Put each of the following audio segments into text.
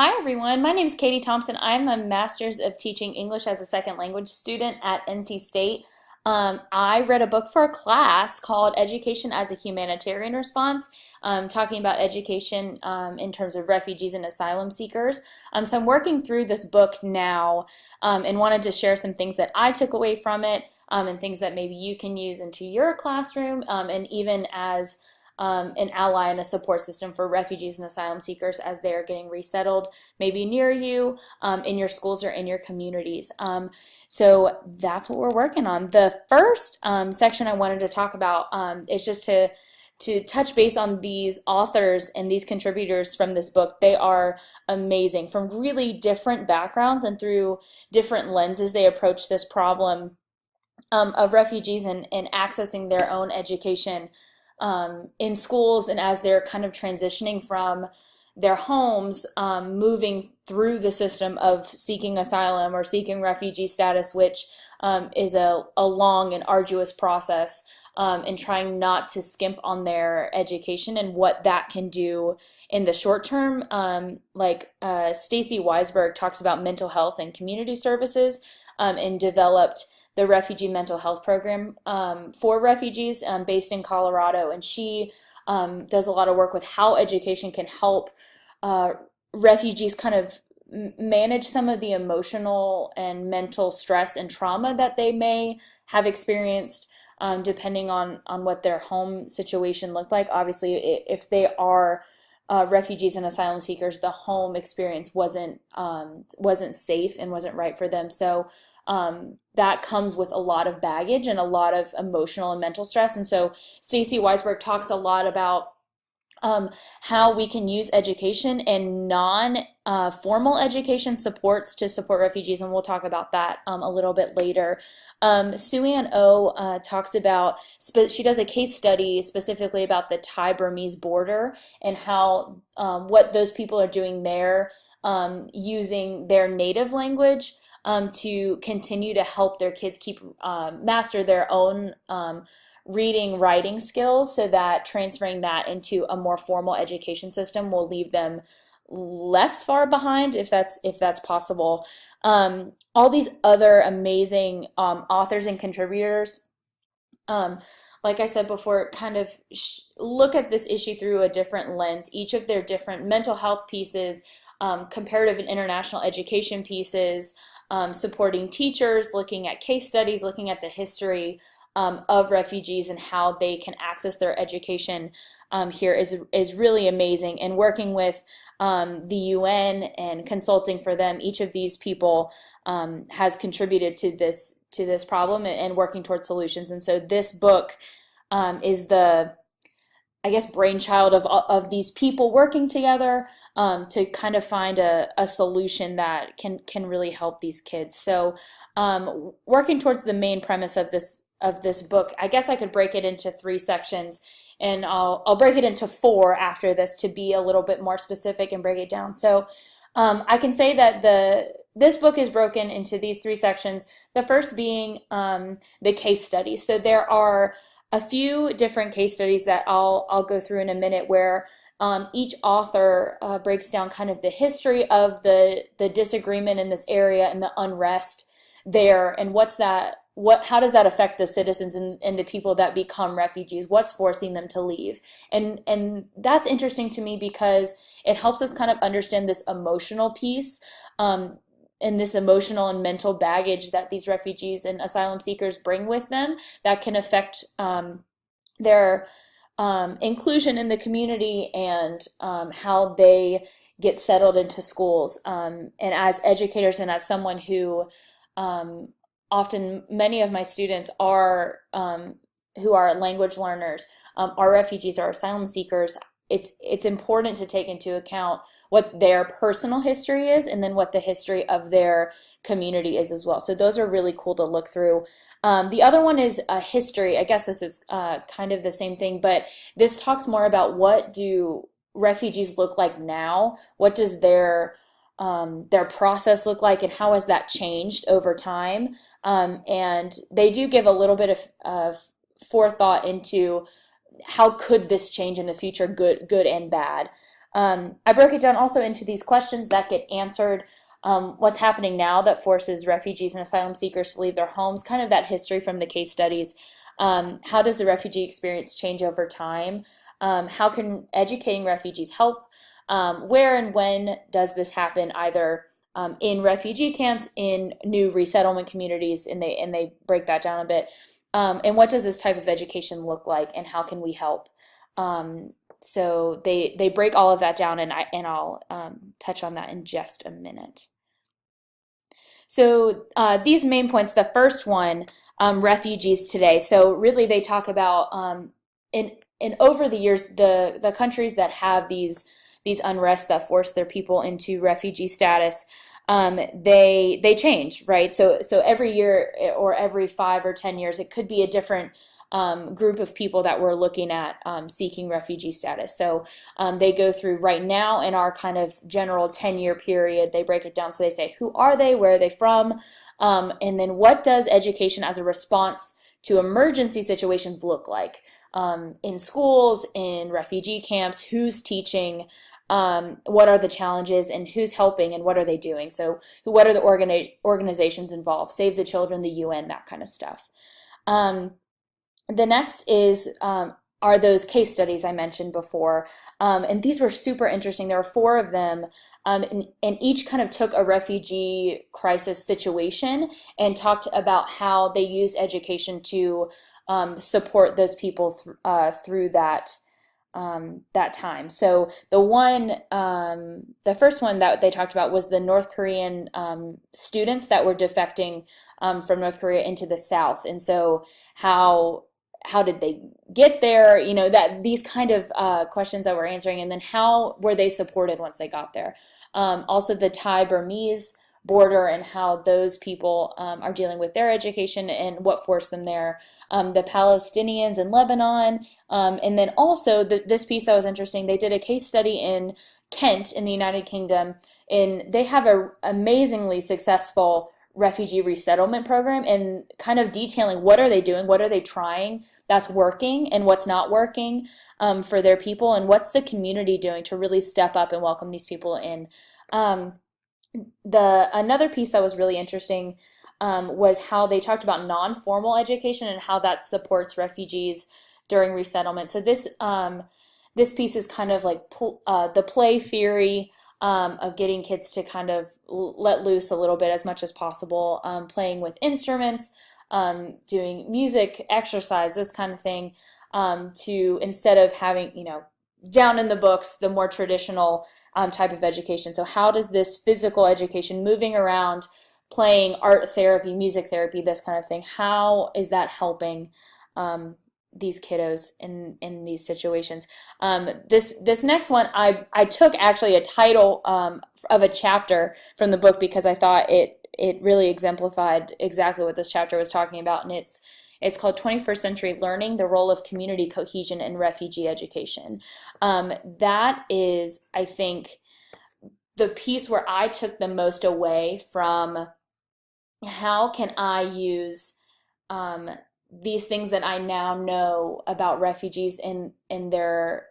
Hi everyone, my name is Katie Thompson. I'm a Master's of Teaching English as a Second Language student at NC State. I read a book for a class called Education as a Humanitarian Response, talking about education in terms of refugees and asylum seekers. So I'm working through this book now and wanted to share some things that I took away from it and things that maybe you can use into your classroom and even as an ally and a support system for refugees and asylum seekers as they are getting resettled, maybe near you, in your schools or in your communities. So that's what we're working on. The first section I wanted to talk about is just to touch base on these authors and these contributors from this book. They are amazing from really different backgrounds and through different lenses they approach this problem of refugees and accessing their own education in schools and as they're kind of transitioning from their homes, moving through the system of seeking asylum or seeking refugee status, which is a long and arduous process, and trying not to skimp on their education and what that can do in the short term. Stacy Weisberg talks about mental health and community services and developed the refugee mental health program for refugees based in Colorado. And she does a lot of work with how education can help refugees kind of manage some of the emotional and mental stress and trauma that they may have experienced depending on what their home situation looked like. Obviously, if they are refugees and asylum seekers, the home experience wasn't safe and wasn't right for them. So that comes with a lot of baggage and a lot of emotional and mental stress. And so Stacy Weisberg talks a lot about how we can use education and non-formal education supports to support refugees, and we'll talk about that a little bit later. Sue-Ann Oh talks about, she does a case study specifically about the Thai-Burmese border and how what those people are doing there using their native language to continue to help their kids master their own reading, writing skills, so that transferring that into a more formal education system will leave them less far behind, if that's possible. All these other amazing authors and contributors, like I said before, kind of look at this issue through a different lens. Each of their different mental health pieces, comparative and international education pieces, supporting teachers, looking at case studies, looking at the history of refugees and how they can access their education here is really amazing. And working with the UN and consulting for them, each of these people has contributed to this problem and working towards solutions. And so this book is the, I guess, brainchild of these people working together to kind of find a solution that can really help these kids. So working towards the main premise of this book, I guess I could break it into three sections, and I'll break it into four after this to be a little bit more specific and break it down. So I can say that this book is broken into these three sections. The first being the case studies. So there are a few different case studies that I'll go through in a minute, where each author breaks down kind of the history of the disagreement in this area and the unrest there, and how does that affect the citizens and the people that become refugees? What's forcing them to leave? And that's interesting to me because it helps us kind of understand this emotional piece and this emotional and mental baggage that these refugees and asylum seekers bring with them that can affect their inclusion in the community and how they get settled into schools. And as educators and as someone who often many of my students are who are language learners, are refugees or asylum seekers, it's important to take into account what their personal history is and then what the history of their community is as well. So those are really cool to look through. The other one is a history. I guess this is kind of the same thing, but this talks more about what do refugees look like now? What does their process look like, and how has that changed over time? And they do give a little bit of forethought into how could this change in the future, good and bad. I broke it down also into these questions that get answered. What's happening now that forces refugees and asylum seekers to leave their homes, kind of that history from the case studies. How does the refugee experience change over time? How can educating refugees help? Where and when does this happen, either in refugee camps, in new resettlement communities, and they break that down a bit. And what does this type of education look like, and how can we help? So they break all of that down, and I'll touch on that in just a minute. So these main points, the first one, refugees today. So really they talk about in over the years, the countries that have these unrests that force their people into refugee status, they change, right? So every year or every 5 or 10 years, it could be a different group of people that we're looking at seeking refugee status. So they go through right now in our kind of general 10-year period, they break it down. So they say, who are they? Where are they from? And then what does education as a response to emergency situations look like? In schools, in refugee camps, who's teaching? What are the challenges, and who's helping, and what are they doing? So what are the organizations involved? Save the Children, the UN, that kind of stuff. The next is are those case studies I mentioned before. And these were super interesting. There were 4 of them, and each kind of took a refugee crisis situation and talked about how they used education to support those people through that time. So the first one that they talked about was the North Korean students that were defecting from North Korea into the South, and so how did they get there? You know, that these kind of questions that we're answering, and then how were they supported once they got there? Also, the Thai-Burmese border and how those people are dealing with their education and what forced them there. The Palestinians in Lebanon, and then also this piece that was interesting. They did a case study in Kent in the United Kingdom, and they have an amazingly successful refugee resettlement program, and kind of detailing what are they doing, what are they trying that's working, and what's not working for their people, and what's the community doing to really step up and welcome these people in. Another piece that was really interesting was how they talked about non-formal education and how that supports refugees during resettlement. So this piece is kind of like the play theory of getting kids to kind of let loose a little bit as much as possible, playing with instruments, doing music, exercise, this kind of thing, to instead of having, down in the books, the more traditional type of education. So how does this physical education, moving around, playing, art therapy, music therapy, this kind of thing, how is that helping these kiddos in these situations? This next one, I took actually a title of a chapter from the book because I thought it really exemplified exactly what this chapter was talking about, and it's called 21st Century Learning, the Role of Community Cohesion in Refugee Education. That is, I think, the piece where I took the most away from how can I use these things that I now know about refugees in their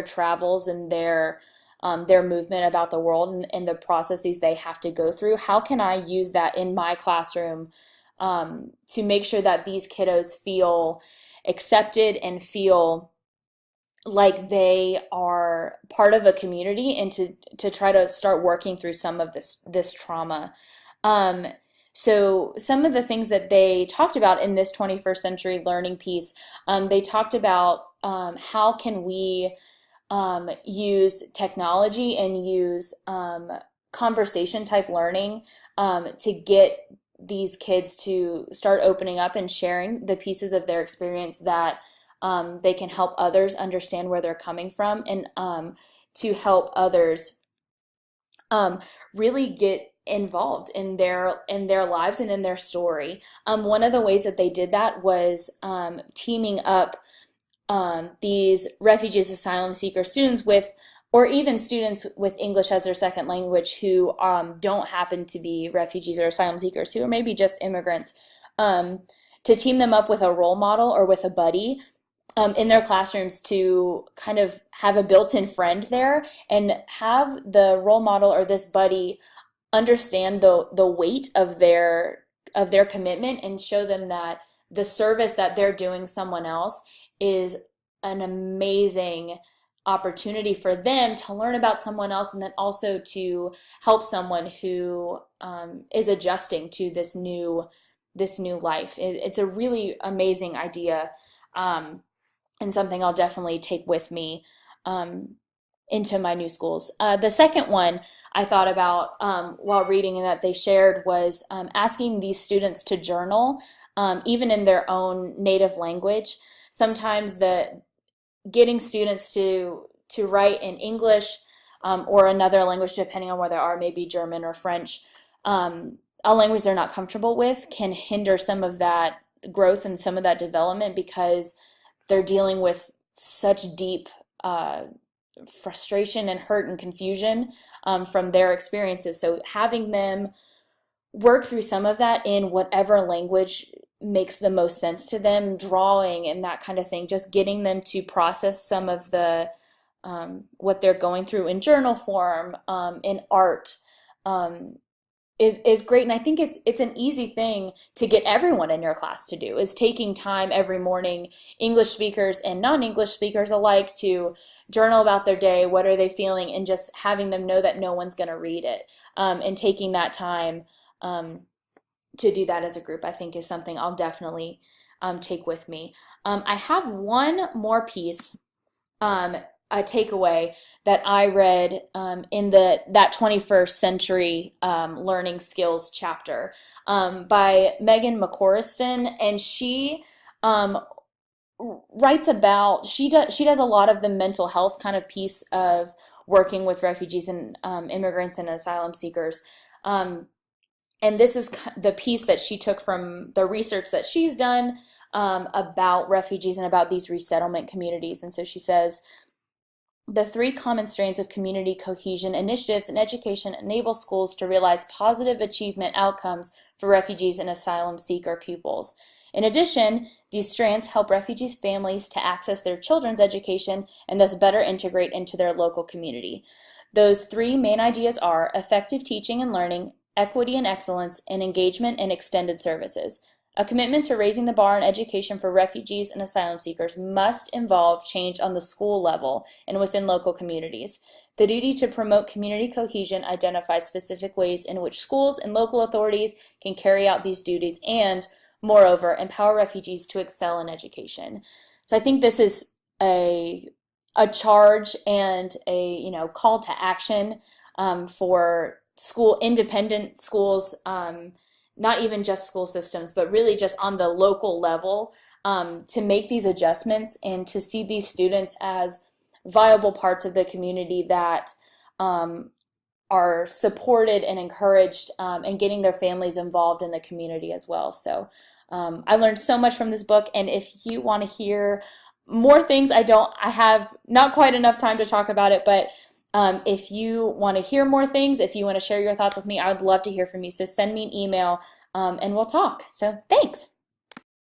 travels and their movement about the world, and the processes they have to go through. How can I use that in my classroom to make sure that these kiddos feel accepted and feel like they are part of a community, and to try to start working through some of this trauma. So some of the things that they talked about in this 21st century learning piece, they talked about how can we use technology and use conversation type learning to get these kids to start opening up and sharing the pieces of their experience that they can help others understand where they're coming from, and to help others really get involved in their lives and in their story. One of the ways that they did that was teaming up these refugees, asylum seeker students with, or even students with English as their second language who don't happen to be refugees or asylum seekers, who are maybe just immigrants, to team them up with a role model or with a buddy in their classrooms to kind of have a built-in friend there and have the role model or this buddy understand the weight of their commitment and show them that the service that they're doing someone else is an amazing opportunity for them to learn about someone else and then also to help someone who is adjusting to this new life. It's a really amazing idea, and something I'll definitely take with me um, into my new schools. The second one I thought about while reading and that they shared was asking these students to journal, even in their own native language. Sometimes the getting students to write in English or another language, depending on where they are, maybe German or French, a language they're not comfortable with, can hinder some of that growth and some of that development because they're dealing with such deep frustration and hurt and confusion from their experiences. So having them work through some of that in whatever language makes the most sense to them, drawing and that kind of thing, just getting them to process some of the what they're going through in journal form, in art, is great. And I think it's an easy thing to get everyone in your class to do, is taking time every morning, English speakers and non-English speakers alike, to journal about their day, what are they feeling, and just having them know that no one's going to read it, and taking that time to do that as a group, I think is something I'll definitely take with me. I have one more piece, a takeaway that I read in that 21st century learning skills chapter by Megan McCorriston, and she writes about she does a lot of the mental health kind of piece of working with refugees and immigrants and asylum seekers. And this is the piece that she took from the research that she's done about refugees and about these resettlement communities. And so she says, the three common strands of community cohesion initiatives in education enable schools to realize positive achievement outcomes for refugees and asylum seeker pupils. In addition, these strands help refugees' families to access their children's education and thus better integrate into their local community. Those three main ideas are effective teaching and learning, equity and excellence, and engagement in extended services. A commitment to raising the bar in education for refugees and asylum seekers must involve change on the school level and within local communities. The duty to promote community cohesion identifies specific ways in which schools and local authorities can carry out these duties and, moreover, empower refugees to excel in education. So I think this is a charge and a call to action for independent schools, not even just school systems, but really just on the local level, to make these adjustments and to see these students as viable parts of the community that are supported and encouraged, and getting their families involved in the community as well. So I learned so much from this book, and if you want to hear more things, I have not quite enough time to talk about it, but if you want to hear more things, if you want to share your thoughts with me, I would love to hear from you. So send me an email, and we'll talk. So thanks.